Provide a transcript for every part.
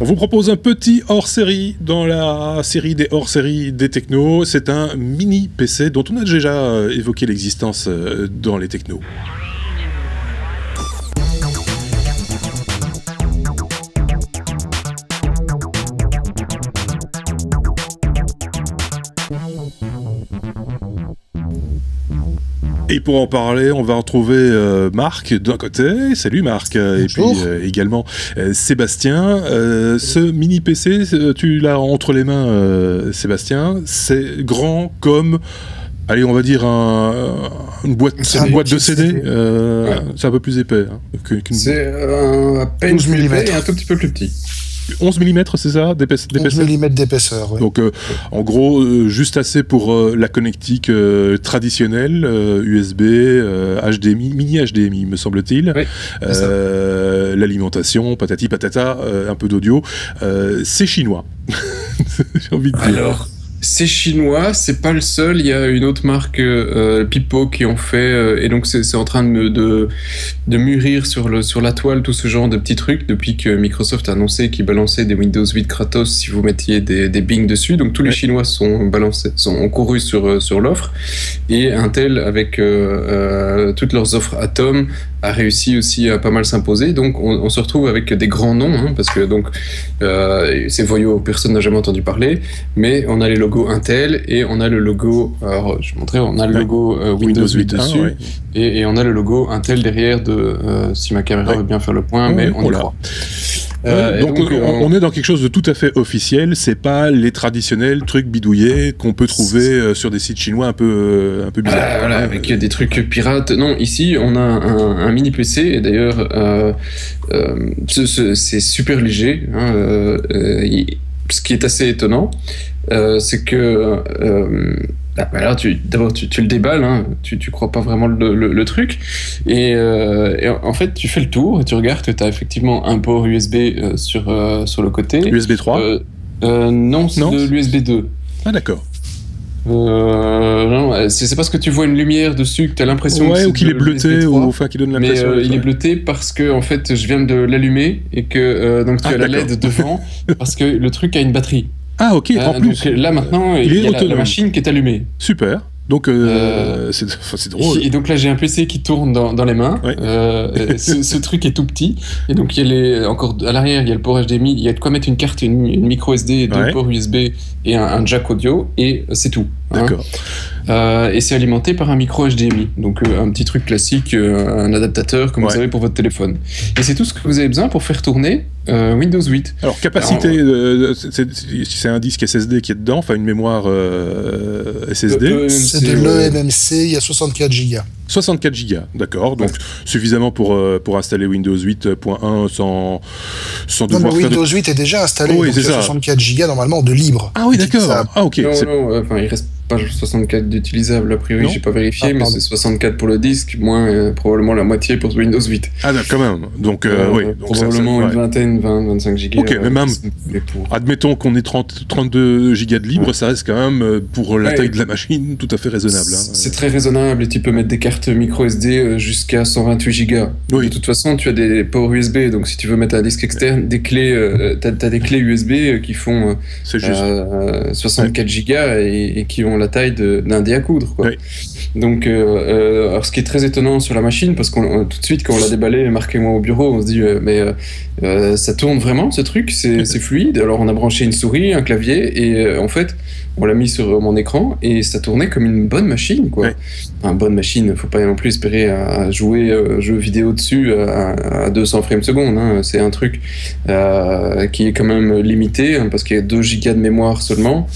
On vous propose un petit hors-série dans la série des hors-séries des technos. C'est un mini PC dont on a déjà évoqué l'existence dans les technos. Et pour en parler, on va retrouver Marc d'un côté. Salut Marc. Et puis également Sébastien. Ce mini PC, tu l'as entre les mains, Sébastien. C'est grand comme, allez, on va dire une boîte de CD. Ouais. C'est un peu plus épais. C'est à peine 12 mm et un tout petit peu plus petit. 11 mm, c'est ça, d'épaisseur. 11 mm d'épaisseur, oui. Donc, en gros, juste assez pour la connectique traditionnelle, USB, HDMI, mini HDMI, me semble-t-il. Oui, l'alimentation, patati patata, un peu d'audio. C'est chinois. J'ai envie de dire. Alors, c'est chinois, c'est pas le seul. Il y a une autre marque, Pipo, qui ont fait, et donc c'est en train de mûrir sur la toile tout ce genre de petits trucs depuis que Microsoft a annoncé qu'ils balançaient des Windows 8 gratos si vous mettiez des Bing dessus. Donc tous les Chinois ont couru sur l'offre, et Intel avec toutes leurs offres Atom a réussi aussi à pas mal s'imposer. Donc on se retrouve avec des grands noms, hein, parce que donc ces voyous, personne n'a jamais entendu parler, mais on a les logos Intel et on a le logo, alors je vais montrer, on a le logo Windows 8 dessus, et on a le logo Intel derrière si ma caméra veut bien faire le point, mais on y croit. Donc on est dans quelque chose de tout à fait officiel. C'est pas les traditionnels trucs bidouillés qu'on peut trouver sur des sites chinois un peu bizarres. Voilà, avec des trucs pirates. Non, ici on a un mini PC, et d'ailleurs c'est super léger, hein, ce qui est assez étonnant, c'est que alors d'abord tu le déballes, hein, tu crois pas vraiment le truc, et en fait tu fais le tour et tu regardes que tu as effectivement un port USB sur le côté. USB 3 non, c'est de l'USB 2. Ah d'accord. Non, c'est parce que tu vois une lumière dessus que tu as l'impression que ou qu'il est bleuté, ou enfin qu'il donne l'impression. Mais il est bleuté parce que en fait je viens de l'allumer, et que donc tu as la LED devant parce que le truc a une batterie. Ah ok, en plus. Donc là maintenant il y a la machine qui est allumée. Super. Donc c'est drôle. Et donc là j'ai un PC qui tourne dans les mains. Ouais. Ce truc est tout petit, et donc il y a encore à l'arrière il y a le port HDMI, il y a de quoi mettre une carte, une micro SD, deux ports USB et un jack audio, et c'est tout. D'accord. Et c'est alimenté par un micro HDMI, donc un petit truc classique, un adaptateur comme vous avez pour votre téléphone. Et c'est tout ce que vous avez besoin pour faire tourner Windows 8. Alors capacité, c'est un disque SSD qui est dedans, enfin une mémoire SSD. C'est de l'eMMC, il y a 64 Go. 64 Go, d'accord, donc suffisamment pour installer Windows 8.1 sans devoir faire... Windows 8 est déjà installé, donc il y a 64 Go normalement de libre. Ah oui, d'accord. Ah ok. Non, enfin il reste pas 64 d'utilisable, a priori, j'ai pas vérifié, mais c'est 64 pour le disque, moins probablement la moitié pour Windows 8. Ah quand même, donc oui. Probablement une vingtaine, 25 Go. Ok, mais même, admettons qu'on ait 32 Go de libre, ça reste quand même, pour la taille de la machine, tout à fait raisonnable. C'est très raisonnable, et tu peux mettre des cartes micro SD jusqu'à 128 Go. De toute façon, tu as des ports USB, donc si tu veux mettre un disque externe, des clés, t'as des clés USB qui font 64 Go et qui ont la taille d'un dé à coudre, quoi. Donc, alors ce qui est très étonnant sur la machine, parce qu'on tout de suite quand on l'a déballé, Marc et moi au bureau, on se dit ça tourne vraiment ce truc, c'est fluide. Alors on a branché une souris, un clavier, et en fait on l'a mis sur mon écran et ça tournait comme une bonne machine, quoi. Enfin, bonne machine, faut pas non plus espérer à jouer jeux vidéo dessus à 200 frames secondes, hein. C'est un truc qui est quand même limité, hein, parce qu'il y a 2 gigas de mémoire seulement.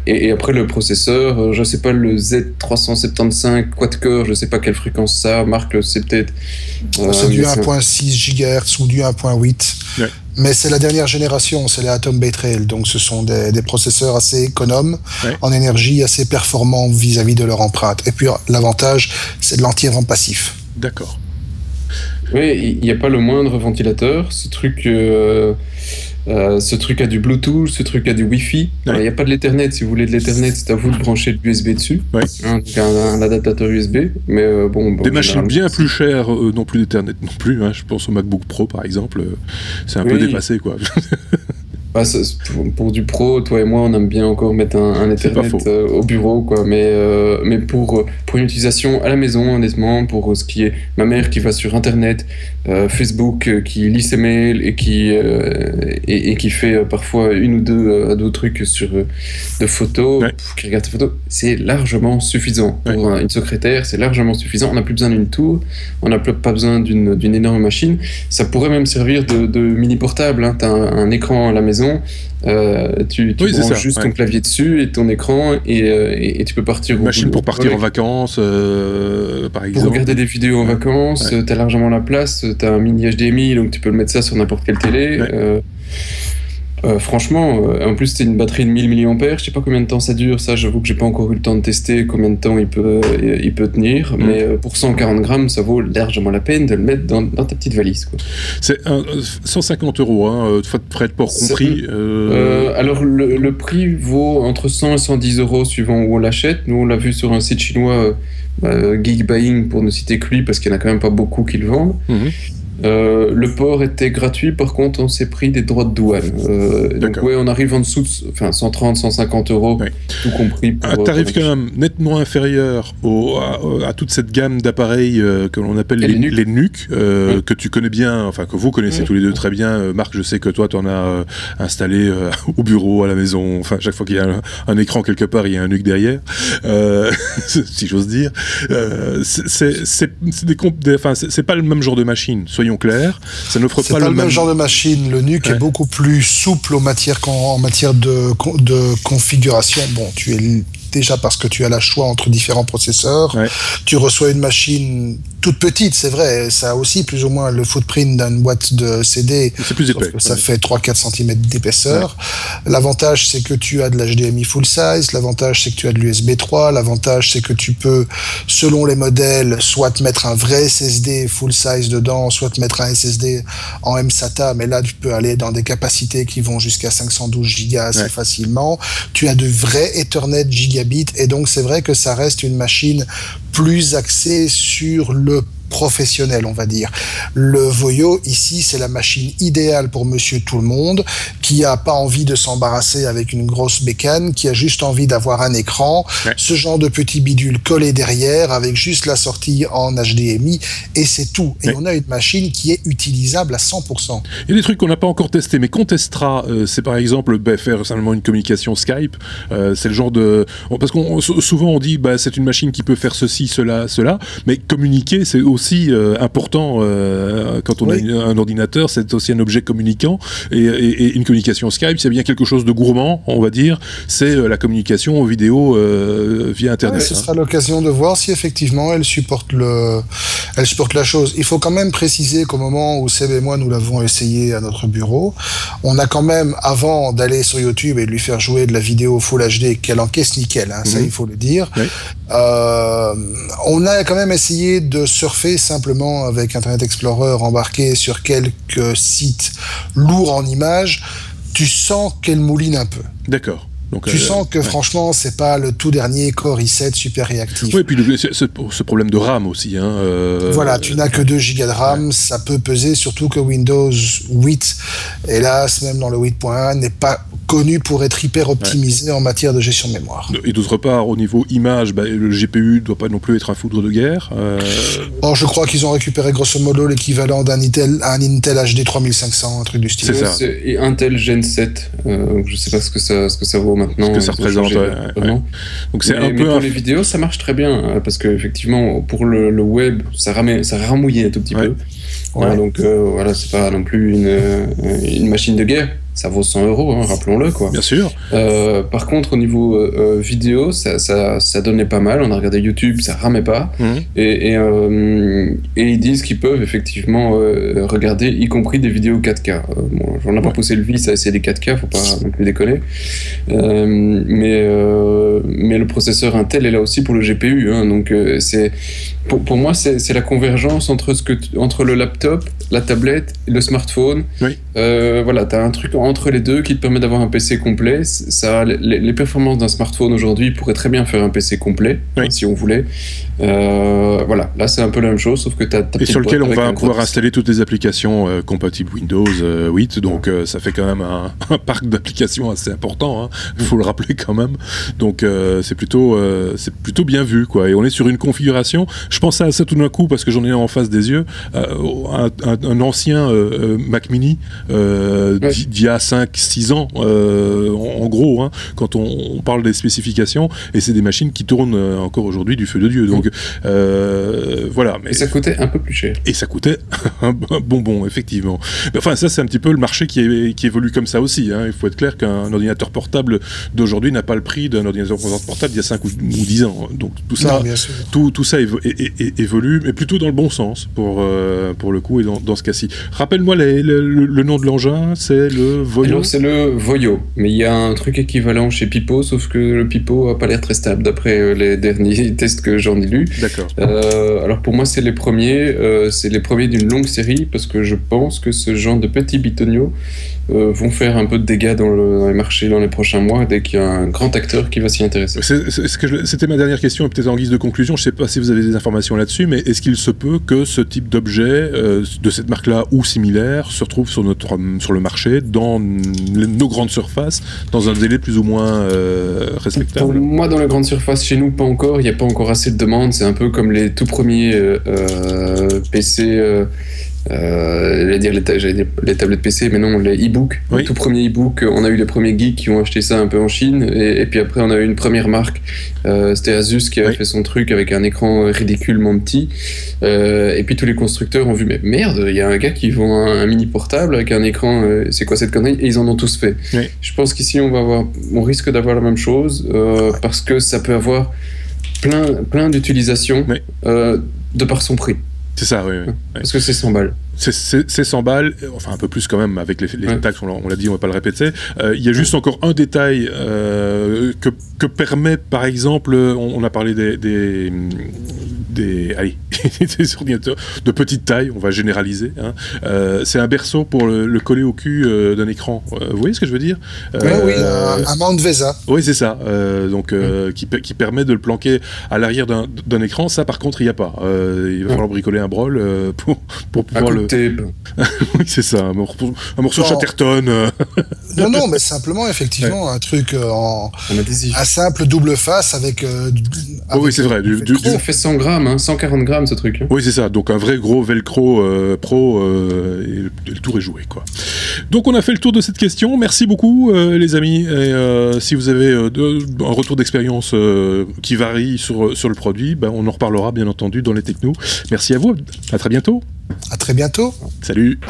Et après le processeur, je sais pas, le Z375 quad-core, je sais pas quelle fréquence ça, Marc, c'est peut-être... c'est du 1.6 GHz ou du 1.8. Mais c'est la dernière génération, c'est les Atom Bay Trail, donc ce sont des processeurs assez économes en énergie, assez performants vis-à-vis de leur empreinte. Et puis l'avantage, c'est de l'anti-vent passif. D'accord. Oui, il n'y a pas le moindre ventilateur. Ce truc, Ce truc a du Bluetooth, ce truc a du Wi-Fi. Il n'y a pas de l'Ethernet. Si vous voulez de l'Ethernet, c'est à vous de brancher l'USB dessus. Donc un adaptateur USB. Mais des machines bien plus chères, non plus d'Ethernet non plus. Je pense au MacBook Pro par exemple. C'est un peu dépassé quoi. Pour du pro, toi et moi, on aime bien encore mettre un Ethernet au bureau, quoi. Mais pour une utilisation à la maison, honnêtement, pour ce qui est ma mère qui va sur Internet, Facebook, qui lit ses mails et qui fait parfois une ou deux trucs de photos, qui regarde ses photos, c'est largement suffisant. Pour une secrétaire, c'est largement suffisant. On n'a plus besoin d'une tour, on n'a pas besoin d'une énorme machine. Ça pourrait même servir de mini portable. Tu as un écran à la maison. Tu branches juste ton clavier dessus et ton écran et tu peux partir. Une machine pour partir en vacances, par exemple. Pour regarder des vidéos en vacances, tu as largement la place, tu as un mini HDMI, donc tu peux le mettre ça sur n'importe quelle télé. Franchement, en plus c'est une batterie de 1000 mAh, je sais pas combien de temps ça dure, ça j'avoue que j'ai pas encore eu le temps de tester combien de temps il peut tenir, mais pour 140 grammes ça vaut largement la peine de le mettre dans ta petite valise, quoi. C'est 150 €, frais de port compris. Alors le prix vaut entre 100 et 110 € suivant où on l'achète. Nous on l'a vu sur un site chinois, Geekbuying pour ne citer que lui, parce qu'il y en a quand même pas beaucoup qui le vendent. Le port était gratuit, par contre on s'est pris des droits de douane. Donc on arrive en dessous de 130, 150 €, tout compris. Un tarif quand même nettement inférieur à toute cette gamme d'appareils que l'on appelle les NUC, que tu connais bien, enfin que vous connaissez tous les deux très bien. Marc, je sais que toi tu en as installé au bureau, à la maison, enfin chaque fois qu'il y a un écran quelque part, il y a un NUC derrière, si j'ose dire. C'est pas le même genre de machine, soyons clairs, ça n'offre pas le même genre de machine. Le NUC est beaucoup plus souple en matière de configuration. Bon, tu es déjà parce que tu as le choix entre différents processeurs. Tu reçois une machine toute petite, c'est vrai, ça a aussi plus ou moins le footprint d'une boîte de CD. C'est plus épais. Ça fait 3-4 cm d'épaisseur. L'avantage, c'est que tu as de l'HDMI full size. L'avantage, c'est que tu as de l'USB 3. L'avantage, c'est que tu peux, selon les modèles, soit te mettre un vrai SSD full size dedans, soit te mettre un SSD en mSATA, mais là, tu peux aller dans des capacités qui vont jusqu'à 512 Go assez facilement. Tu as de vrais Ethernet gigabit, et donc c'est vrai que ça reste une machine plus axée sur le professionnel, on va dire. Le Voyo, ici, c'est la machine idéale pour monsieur tout le monde, qui a pas envie de s'embarrasser avec une grosse bécane, qui a juste envie d'avoir un écran, ce genre de petit bidule collé derrière, avec juste la sortie en HDMI, et c'est tout. Et on a une machine qui est utilisable à 100%. Il y a des trucs qu'on n'a pas encore testés, mais qu'on testera, c'est par exemple faire simplement une communication Skype. C'est le genre de... Parce qu'on souvent on dit, c'est une machine qui peut faire ceci, cela, mais communiquer, c'est aussi important quand on a un ordinateur, c'est aussi un objet communicant, et une communication Skype, c'est bien quelque chose de gourmand, on va dire, c'est la communication vidéo via Internet. Ce sera l'occasion de voir si effectivement elle supporte la chose. Il faut quand même préciser qu'au moment où Seb et moi nous l'avons essayé à notre bureau, on a quand même, avant d'aller sur YouTube et de lui faire jouer de la vidéo Full HD qu'elle encaisse nickel, ça il faut le dire, on a quand même essayé de surfer simplement avec Internet Explorer embarqué sur quelques sites lourds en images. Tu sens qu'elle mouline un peu. D'accord. Donc, tu sens que franchement, c'est pas le tout dernier Core i7 super réactif. Oui, et puis ce problème de RAM aussi. Voilà, tu n'as que 2 Go de RAM, ça peut peser, surtout que Windows 8, hélas, même dans le 8.1, n'est pas connu pour être hyper optimisé en matière de gestion de mémoire. Et d'autre part, au niveau image, le GPU ne doit pas non plus être un foudre de guerre. Je crois qu'ils ont récupéré grosso modo l'équivalent d'un Intel HD 3500, un truc du style. C'est ça. Et Intel Gen 7, je sais pas ce que ça vaut maintenant. Ce que ça représente. Donc c'est un peu. Pour les vidéos, ça marche très bien, parce qu'effectivement, pour le web, ça ramouillait un tout petit peu. Donc voilà, c'est pas non plus une machine de guerre. Ça vaut 100 €, rappelons-le, quoi. Bien sûr. Par contre, au niveau vidéo, ça donnait pas mal. On a regardé YouTube, ça ramait pas. Et ils disent qu'ils peuvent effectivement regarder, y compris des vidéos 4K. On n'a pas poussé le vice à essayer des 4K, faut pas non plus déconner. Mais le processeur Intel est là aussi pour le GPU. Donc pour moi, c'est la convergence entre le laptop, la tablette et le smartphone. Voilà, t'as un truc entre les deux qui te permet d'avoir un PC complet. Ça, les performances d'un smartphone aujourd'hui pourraient très bien faire un PC complet, si on voulait. Voilà, là c'est un peu la même chose, sauf que tu as et sur lequel on va pouvoir installer toutes les applications compatibles Windows 8, donc ça fait quand même un parc d'applications assez important, hein, faut le rappeler quand même. Donc c'est plutôt bien vu, quoi. Et on est sur une configuration, je pensais à ça tout d'un coup parce que j'en ai en face des yeux, un ancien Mac Mini d'il y a 5-6 ans, en gros, hein, quand on parle des spécifications, et c'est des machines qui tournent encore aujourd'hui du feu de Dieu. Donc voilà. Mais... Et ça coûtait un peu plus cher. Et ça coûtait un bonbon, effectivement. Mais enfin, ça, c'est un petit peu le marché qui évolue comme ça aussi, hein. Il faut être clair qu'un ordinateur portable d'aujourd'hui n'a pas le prix d'un ordinateur portable d'il y a 5 ou 10 ans. Donc tout ça, tout ça évolue, mais plutôt dans le bon sens, pour le coup, et dans ce cas-ci. Rappelle-moi le nom de l'engin, c'est le Voyo. Alors, c'est le Voyo, mais il y a un truc équivalent chez Pipo, sauf que le Pipo n'a pas l'air très stable, d'après les derniers tests que j'en ai lus. D'accord. Alors pour moi, c'est les premiers d'une longue série, parce que je pense que ce genre de petits bitoniaux vont faire un peu de dégâts dans les marchés dans les prochains mois, dès qu'il y a un grand acteur qui va s'y intéresser. C'était ma dernière question, et peut-être en guise de conclusion, je ne sais pas si vous avez des informations là-dessus, mais est-ce qu'il se peut que ce type d'objet, de cette marque-là ou similaire, se retrouve sur le marché, dans nos grandes surfaces, dans un délai plus ou moins respectable? Pour moi, dans les grandes surfaces, chez nous, pas encore. Il n'y a pas encore assez de demandes. C'est un peu comme les tout premiers PC... j'allais dire les tablettes PC, mais non, les e-books. Oui. Les tout premiers e-books, on a eu les premiers geeks qui ont acheté ça un peu en Chine, et puis après on a eu une première marque, c'était Asus qui avait fait son truc avec un écran ridiculement petit, et puis tous les constructeurs ont vu, mais merde, il y a un gars qui vend un mini portable avec un écran, c'est quoi cette connerie? Et ils en ont tous fait. Oui. Je pense qu'ici on risque d'avoir la même chose, parce que ça peut avoir plein d'utilisations, de par son prix. C'est ça, oui. Parce que c'est 100 balles. C'est 100 balles, enfin un peu plus quand même avec les taxes, on l'a dit, on va pas le répéter. Il y a juste encore un détail que permet, par exemple, on a parlé des ordinateurs de petite taille, on va généraliser, hein. C'est un berceau pour le coller au cul d'un écran. Vous voyez ce que je veux dire? Oui, un mount VESA. Oui, c'est ça. Donc, qui permet de le planquer à l'arrière d'un écran. Ça, par contre, il n'y a pas. Il va falloir bricoler un brol pour pouvoir le... Oui, c'est ça, un morceau Chatterton. Non, mais simplement, effectivement, un truc un simple double face avec oui, c'est vrai. Ça fait 100 grammes, hein, 140 grammes ce truc. Hein. Oui, c'est ça. Donc un vrai gros Velcro pro, et le tour est joué, quoi. Donc on a fait le tour de cette question. Merci beaucoup, les amis. Et si vous avez un retour d'expérience qui varie sur le produit, on en reparlera bien entendu dans les technos. Merci à vous. À très bientôt. À très bientôt. Salut.